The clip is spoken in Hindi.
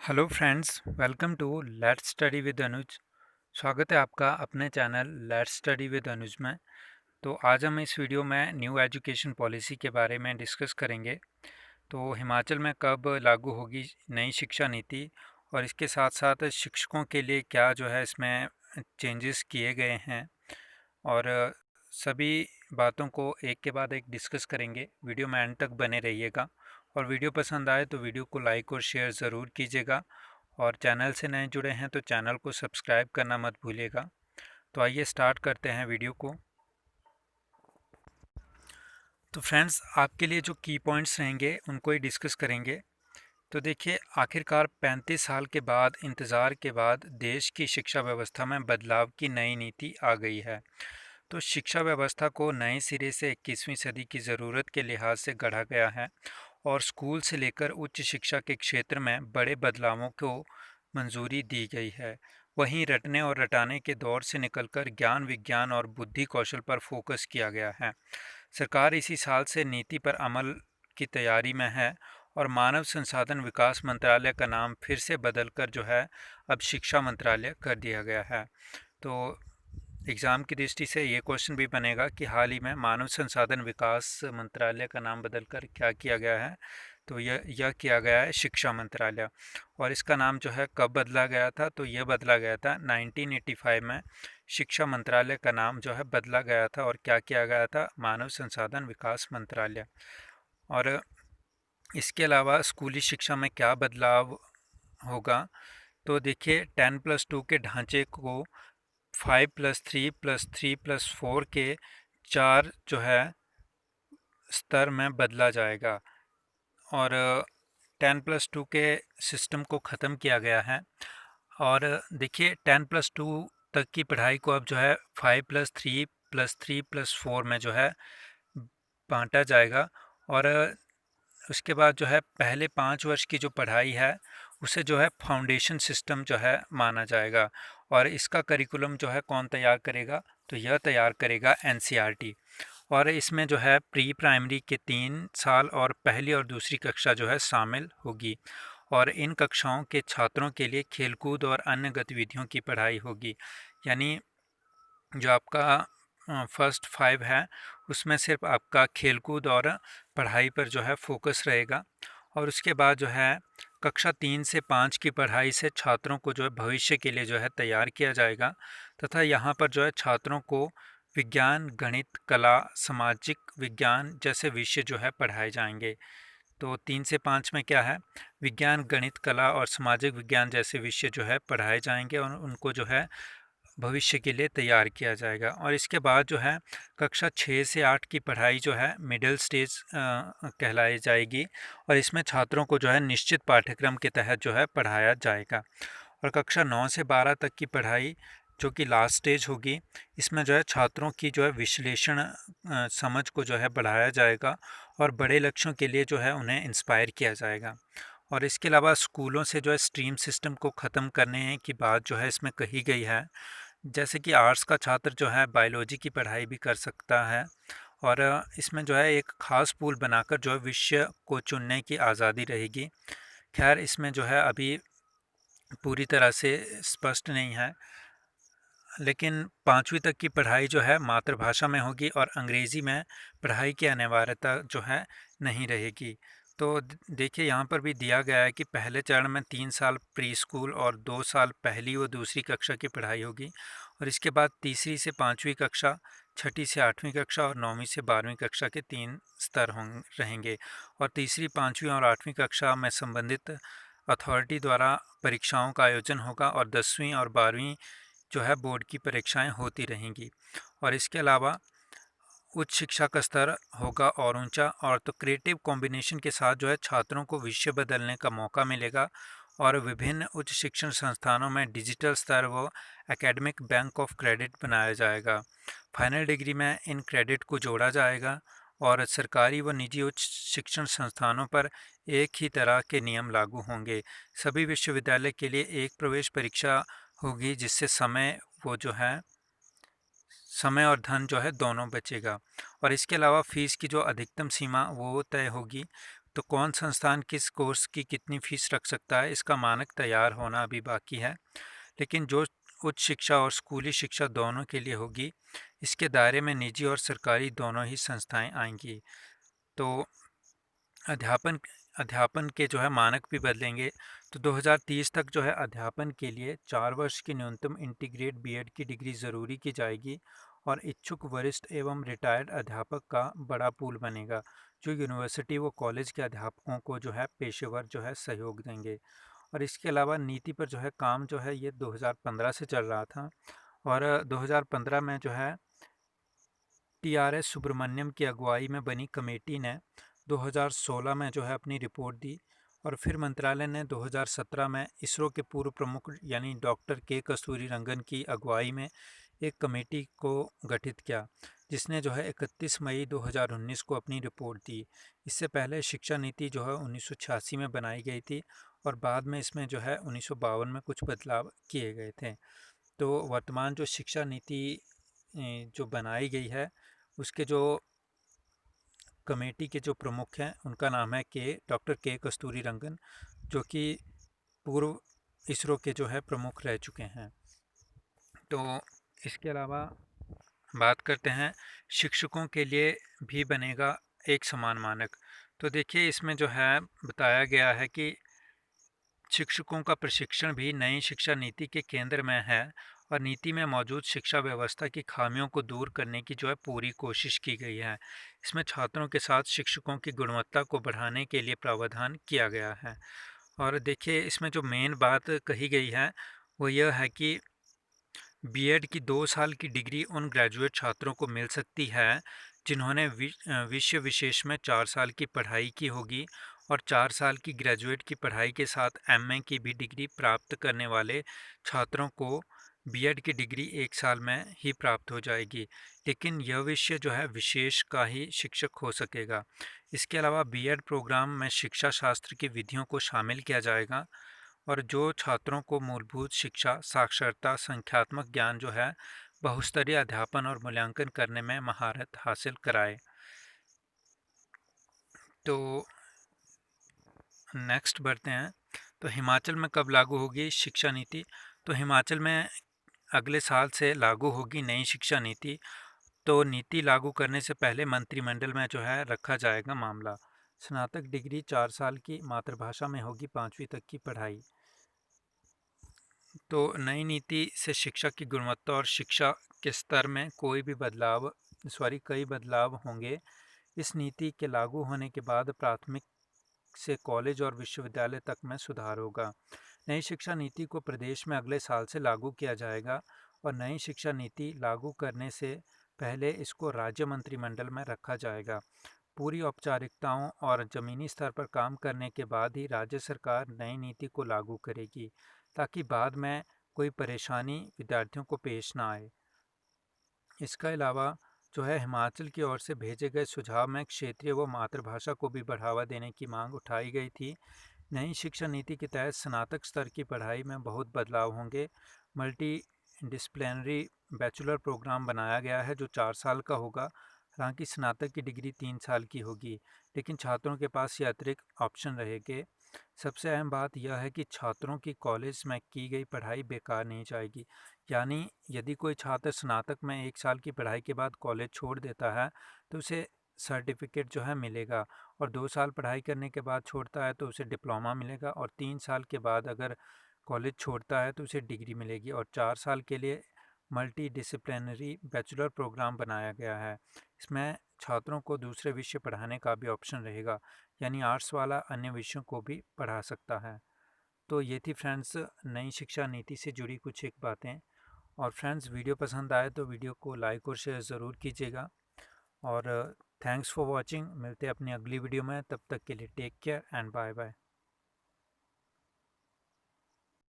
Hello friends, welcome to let's study with Anuj. स्वागत है आपका अपने channel let's study with Anuj में। तो आज हम इस वीडियो में न्यू एजुकेशन पॉलिसी के बारे में डिस्कस करेंगे। तो हिमाचल में कब लागू होगी नई शिक्षा नीति और इसके साथ साथ शिक्षकों के लिए क्या जो है इसमें चेंजेस किए गए हैं और सभी बातों को एक के बाद एक डिस्कस करेंगे। वीडियो में एंड तक बने रहिएगा और वीडियो पसंद आए तो वीडियो को लाइक और शेयर ज़रूर कीजिएगा और चैनल से नए जुड़े हैं तो चैनल को सब्सक्राइब करना मत भूलिएगा। तो आइए स्टार्ट करते हैं वीडियो को। तो फ्रेंड्स, आपके लिए जो की पॉइंट्स रहेंगे उनको ही डिस्कस करेंगे। तो देखिए, आखिरकार 35 साल के बाद इंतज़ार के बाद देश की शिक्षा व्यवस्था में बदलाव की नई नीति आ गई है। तो शिक्षा व्यवस्था को नए सिरे से 21वीं सदी की ज़रूरत के लिहाज से गढ़ा गया है और स्कूल से लेकर उच्च शिक्षा के क्षेत्र में बड़े बदलावों को मंजूरी दी गई है। वहीं रटने और रटाने के दौर से निकलकर ज्ञान विज्ञान और बुद्धि कौशल पर फोकस किया गया है। सरकार इसी साल से नीति पर अमल की तैयारी में है और मानव संसाधन विकास मंत्रालय का नाम फिर से बदलकर जो है अब शिक्षा मंत्रालय कर दिया गया है। तो एग्ज़ाम की दृष्टि से ये क्वेश्चन भी बनेगा कि हाल ही में मानव संसाधन विकास मंत्रालय का नाम बदलकर क्या किया गया है। तो यह किया गया है शिक्षा मंत्रालय। और इसका नाम जो है कब बदला गया था, तो यह बदला गया था 1985 में। शिक्षा मंत्रालय का नाम जो है बदला गया था और क्या किया गया था, मानव संसाधन विकास मंत्रालय। और इसके अलावा स्कूली शिक्षा में क्या बदलाव होगा, तो देखिए 10+2 के ढांचे को 5+3+3+4 के 4 जो है स्तर में बदला जाएगा और 10+2 के सिस्टम को ख़त्म किया गया है। और देखिए 10+2 तक की पढ़ाई को अब जो है 5+3+3+4 में जो है बांटा जाएगा और उसके बाद जो है पहले 5 वर्ष की जो पढ़ाई है उसे जो है फाउंडेशन सिस्टम जो है माना जाएगा। और इसका करिकुलम जो है कौन तैयार करेगा, तो यह तैयार करेगा एनसीईआरटी। और इसमें जो है प्री प्राइमरी के 3 साल और पहली और दूसरी कक्षा जो है शामिल होगी और इन कक्षाओं के छात्रों के लिए खेलकूद और अन्य गतिविधियों की पढ़ाई होगी। यानी जो आपका फर्स्ट 5 है उसमें सिर्फ आपका खेलकूद और पढ़ाई पर जो है फोकस रहेगा। और उसके बाद जो है कक्षा 3 से 5 की पढ़ाई से छात्रों को जो है भविष्य के लिए जो है तैयार किया जाएगा तथा यहाँ पर जो है छात्रों को विज्ञान, गणित, कला, सामाजिक विज्ञान जैसे विषय जो है पढ़ाए जाएंगे। तो 3 से 5 में क्या है, विज्ञान, गणित, कला और सामाजिक विज्ञान जैसे विषय जो है पढ़ाए जाएंगे और उनको जो है भविष्य के लिए तैयार किया जाएगा। और इसके बाद जो है कक्षा 6 से 8 की पढ़ाई जो है मिडिल स्टेज कहलाई जाएगी और इसमें छात्रों को जो है निश्चित पाठ्यक्रम के तहत जो है पढ़ाया जाएगा। और कक्षा 9 से 12 तक की पढ़ाई जो कि लास्ट स्टेज होगी, इसमें जो है छात्रों की जो है विश्लेषण समझ को जो है बढ़ाया जाएगा और बड़े लक्ष्यों के लिए जो है उन्हें इंस्पायर किया जाएगा। और इसके अलावा स्कूलों से जो है स्ट्रीम सिस्टम को ख़त्म करने की बात जो है इसमें कही गई है। जैसे कि आर्ट्स का छात्र जो है बायोलॉजी की पढ़ाई भी कर सकता है और इसमें जो है एक ख़ास पूल बनाकर जो है विषय को चुनने की आज़ादी रहेगी। खैर, इसमें जो है अभी पूरी तरह से स्पष्ट नहीं है, लेकिन 5वीं तक की पढ़ाई जो है मातृभाषा में होगी और अंग्रेज़ी में पढ़ाई की अनिवार्यता जो है नहीं रहेगी। तो देखिए, यहाँ पर भी दिया गया है कि पहले चरण में 3 साल प्री स्कूल और 2 साल पहली व दूसरी कक्षा की पढ़ाई होगी और इसके बाद तीसरी से 5वीं कक्षा, छठी से 8वीं कक्षा और 9वीं से 12वीं कक्षा के 3 स्तर रहेंगे। और तीसरी, 5वीं और 8वीं कक्षा में संबंधित अथॉरिटी द्वारा परीक्षाओं का आयोजन होगा और 10वीं और 12वीं जो है बोर्ड की परीक्षाएं होती रहेंगी। और इसके अलावा उच्च शिक्षा का स्तर होगा और ऊंचा, और तो क्रिएटिव कॉम्बिनेशन के साथ जो है छात्रों को विषय बदलने का मौका मिलेगा और विभिन्न उच्च शिक्षण संस्थानों में डिजिटल स्तर व एकेडमिक बैंक ऑफ क्रेडिट बनाया जाएगा। फाइनल डिग्री में इन क्रेडिट को जोड़ा जाएगा और सरकारी व निजी उच्च शिक्षण संस्थानों पर एक ही तरह के नियम लागू होंगे। सभी विश्वविद्यालय के लिए एक प्रवेश परीक्षा होगी जिससे समय और धन जो है दोनों बचेगा। और इसके अलावा फ़ीस की जो अधिकतम सीमा वो तय होगी। तो कौन संस्थान किस कोर्स की कितनी फ़ीस रख सकता है, इसका मानक तैयार होना अभी बाकी है। लेकिन जो उच्च शिक्षा और स्कूली शिक्षा दोनों के लिए होगी, इसके दायरे में निजी और सरकारी दोनों ही संस्थाएँ आएँगी। तो अध्यापन अध्यापन के जो है मानक भी बदलेंगे। तो 2030 तक जो है अध्यापन के लिए 4 वर्ष की न्यूनतम इंटीग्रेट बीएड की डिग्री ज़रूरी की जाएगी और इच्छुक वरिष्ठ एवं रिटायर्ड अध्यापक का बड़ा पूल बनेगा, जो यूनिवर्सिटी व कॉलेज के अध्यापकों को जो है पेशेवर जो है सहयोग देंगे। और इसके अलावा नीति पर जो है काम जो है ये 2015 से चल रहा था, और 2015 में जो है टीआरएस सुब्रमण्यम की अगुवाई में बनी कमेटी ने 2016 में जो है अपनी रिपोर्ट दी, और फिर मंत्रालय ने 2017 में इसरो के पूर्व प्रमुख यानी डॉक्टर के कस्तूरी रंगन की अगुवाई में एक कमेटी को गठित किया, जिसने जो है 31 मई 2019 को अपनी रिपोर्ट दी। इससे पहले शिक्षा नीति जो है 1986 में बनाई गई थी, और बाद में इसमें जो है 1952 में कुछ बदलाव किए गए थे। तो वर्तमान जो शिक्षा नीति जो बनाई गई है, उसके जो कमेटी के जो प्रमुख हैं उनका नाम है डॉक्टर के कस्तूरी रंगन, जो कि पूर्व इसरो के जो है प्रमुख रह चुके हैं। तो इसके अलावा बात करते हैं शिक्षकों के लिए भी बनेगा एक समान मानक। तो देखिए इसमें जो है बताया गया है कि शिक्षकों का प्रशिक्षण भी नई शिक्षा नीति के केंद्र में है, और नीति में मौजूद शिक्षा व्यवस्था की खामियों को दूर करने की जो है पूरी कोशिश की गई है। इसमें छात्रों के साथ शिक्षकों की गुणवत्ता को बढ़ाने के लिए प्रावधान किया गया है। और देखिए इसमें जो मेन बात कही गई है वो यह है कि बीएड की 2 साल की डिग्री उन ग्रेजुएट छात्रों को मिल सकती है जिन्होंने विषय विशेष में 4 साल की पढ़ाई की होगी, और 4 साल की ग्रेजुएट की पढ़ाई के साथ एमए की भी डिग्री प्राप्त करने वाले छात्रों को बीएड की डिग्री 1 साल में ही प्राप्त हो जाएगी। लेकिन यह विषय जो है विशेष का ही शिक्षक हो सकेगा। इसके अलावा बीएड प्रोग्राम में शिक्षा शास्त्र की विधियों को शामिल किया जाएगा, और जो छात्रों को मूलभूत शिक्षा, साक्षरता, संख्यात्मक ज्ञान जो है, बहुस्तरीय अध्यापन और मूल्यांकन करने में महारत हासिल कराए। तो नेक्स्ट बढ़ते हैं। तो हिमाचल में कब लागू होगी शिक्षा नीति? तो हिमाचल में अगले साल से लागू होगी नई शिक्षा नीति। तो नीति लागू करने से पहले मंत्रिमंडल में जो है रखा जाएगा मामला। स्नातक डिग्री 4 साल की, मातृभाषा में होगी 5वीं तक की पढ़ाई। तो नई नीति से शिक्षा की गुणवत्ता और शिक्षा के स्तर में कई बदलाव होंगे। इस नीति के लागू होने के बाद प्राथमिक से कॉलेज और विश्वविद्यालय तक में सुधार होगा। नई शिक्षा नीति को प्रदेश में अगले साल से लागू किया जाएगा, और नई शिक्षा नीति लागू करने से पहले इसको राज्य मंत्रिमंडल में रखा जाएगा। पूरी औपचारिकताओं और ज़मीनी स्तर पर काम करने के बाद ही राज्य सरकार नई नीति को लागू करेगी, ताकि बाद में कोई परेशानी विद्यार्थियों को पेश ना आए। इसके अलावा जो है हिमाचल की ओर से भेजे गए सुझाव में क्षेत्रीय व मातृभाषा को भी बढ़ावा देने की मांग उठाई गई थी। नई शिक्षा नीति के तहत स्नातक स्तर की पढ़ाई में बहुत बदलाव होंगे। मल्टी डिसिप्लिनरी बैचलर प्रोग्राम बनाया गया है जो 4 साल का होगा। हालांकि स्नातक की डिग्री 3 साल की होगी, लेकिन छात्रों के पास ये अतिरिक्त ऑप्शन रहेंगे। सबसे अहम बात यह है कि छात्रों की कॉलेज में की गई पढ़ाई बेकार नहीं जाएगी। यानी यदि कोई छात्र स्नातक में 1 साल की पढ़ाई के बाद कॉलेज छोड़ देता है तो उसे सर्टिफिकेट जो है मिलेगा, और 2 साल पढ़ाई करने के बाद छोड़ता है तो उसे डिप्लोमा मिलेगा, और 3 साल के बाद अगर कॉलेज छोड़ता है तो उसे डिग्री मिलेगी। और 4 साल के लिए मल्टी डिसिप्लिनरी बैचलर प्रोग्राम बनाया गया है। इसमें छात्रों को दूसरे विषय पढ़ाने का भी ऑप्शन रहेगा, यानी आर्ट्स वाला अन्य विषयों को भी पढ़ा सकता है। तो ये थी फ्रेंड्स नई शिक्षा नीति से जुड़ी कुछ एक बातें। और फ्रेंड्स वीडियो पसंद आए तो वीडियो को लाइक और शेयर ज़रूर कीजिएगा। और थैंक्स फॉर वॉचिंग। मिलते हैं अपनी अगली वीडियो में, तब तक के लिए take care and bye bye.